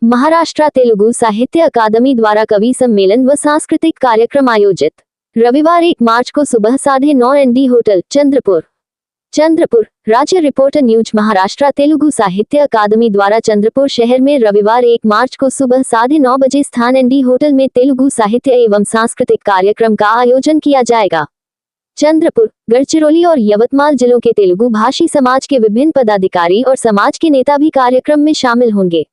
महाराष्ट्र तेलुगु साहित्य अकादमी द्वारा कवि सम्मेलन व सांस्कृतिक कार्यक्रम आयोजित। रविवार 1 मार्च को सुबह 9:30 एनडी होटल, चंद्रपुर। राज्य रिपोर्टर न्यूज। महाराष्ट्र तेलुगु साहित्य अकादमी द्वारा चंद्रपुर शहर में रविवार 1 मार्च को सुबह 9:30 बजे स्थान एनडी होटल में तेलुगु साहित्य एवं सांस्कृतिक कार्यक्रम का आयोजन किया जाएगा। चंद्रपुर, गढ़चिरौली और यवतमाल जिलों के तेलुगु भाषी समाज के विभिन्न पदाधिकारी और समाज के नेता भी कार्यक्रम में शामिल होंगे।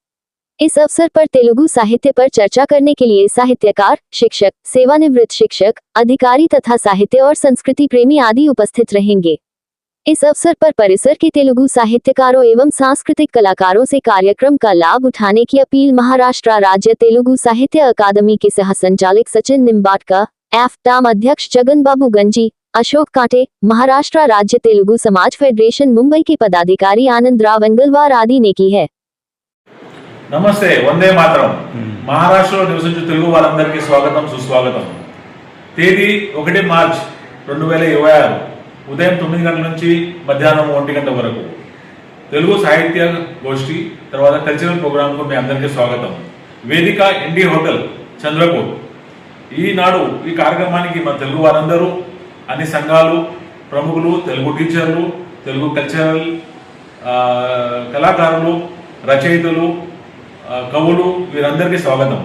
इस अवसर पर तेलुगु साहित्य पर चर्चा करने के लिए साहित्यकार, शिक्षक, सेवानिवृत्त शिक्षक, अधिकारी तथा साहित्य और संस्कृति प्रेमी आदि उपस्थित रहेंगे। इस अवसर पर परिसर के तेलुगु साहित्यकारों एवं सांस्कृतिक कलाकारों से कार्यक्रम का लाभ उठाने की अपील महाराष्ट्र राज्य तेलुगु साहित्य अकादमी के सह संचालक सचिन निम्बाटकर, एफ.टाम अध्यक्ष जगन बाबू गंजी, अशोक कांटे, महाराष्ट्र राज्य तेलुगु समाज फेडरेशन मुंबई के पदाधिकारी आनंद राव अंगलवार आदि ने की है। నమస్తే, వందే మాతరం. మహారాష్ట్రలో నివసించే తెలుగు వారందరికీ స్వాగతం, సుస్వాగతం. తేదీ 1 మార్చ్ 2026 ఉదయం 9 గంటల నుంచి మధ్యాహ్నం 1 గంట వరకు తెలుగు సాహిత్య గోష్ఠి తర్వాత కల్చరల్ ప్రోగ్రాంకు మీ అందరికీ స్వాగతం. వేదిక ఎన్డీ హోటల్, చంద్రపూర్. ఈనాడు ఈ కార్యక్రమానికి మన తెలుగు వారందరూ, అన్ని సంఘాలు, ప్రముఖులు, తెలుగు టీచర్లు, తెలుగు కల్చరల్ కళాకారులు, రచయితలు, కవులు వీరందరికీ స్వాగతం.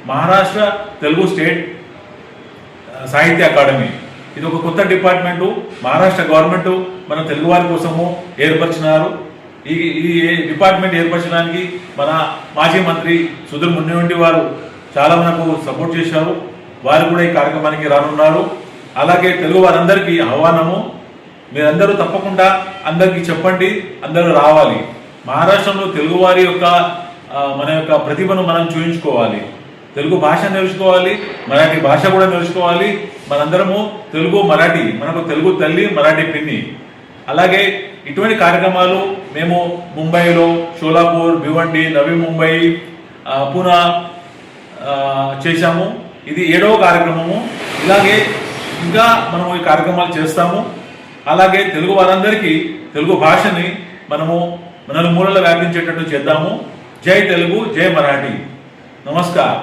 మహారాష్ట్ర తెలుగు స్టేట్ సాహిత్య అకాడమీ ఇది ఒక కొత్త డిపార్ట్మెంటు మహారాష్ట్ర గవర్నమెంట్ మన తెలుగు వారి కోసము ఏర్పరిచినారు. ఈ డిపార్ట్మెంట్ ఏర్పరచడానికి మన మాజీ మంత్రి సుధీర్ మున్నేవంటి వారు చాలా మనకు సపోర్ట్ చేశారు. వారు కూడా ఈ కార్యక్రమానికి రానున్నారు. అలాగే తెలుగు వారందరికీ ఆహ్వానము, మీరందరూ తప్పకుండా అందరికీ చెప్పండి, అందరూ రావాలి. మహారాష్ట్రంలో తెలుగు వారి యొక్క మన యొక్క ప్రతిభను మనం చూపించుకోవాలి. తెలుగు భాష నేర్చుకోవాలి, మరాఠీ భాష కూడా నేర్చుకోవాలి. మనందరము తెలుగు మరాఠీ, మనకు తెలుగు తల్లి, మరాఠీ పిన్ని. అలాగే ఇటువంటి కార్యక్రమాలు మేము ముంబైలో, షోలాపూర్, భివండి, నవీ ముంబై, పూనా చేశాము. ఇది 7వ కార్యక్రమము. ఇలాగే ఇంకా మనము ఈ కార్యక్రమాలు చేస్తాము. అలాగే తెలుగు వారందరికీ తెలుగు భాషని మనము నలుమూలలా వ్యాపించేటట్టు చేద్దాము. జై తెలుగు, జై మరాఠీ. నమస్కారం.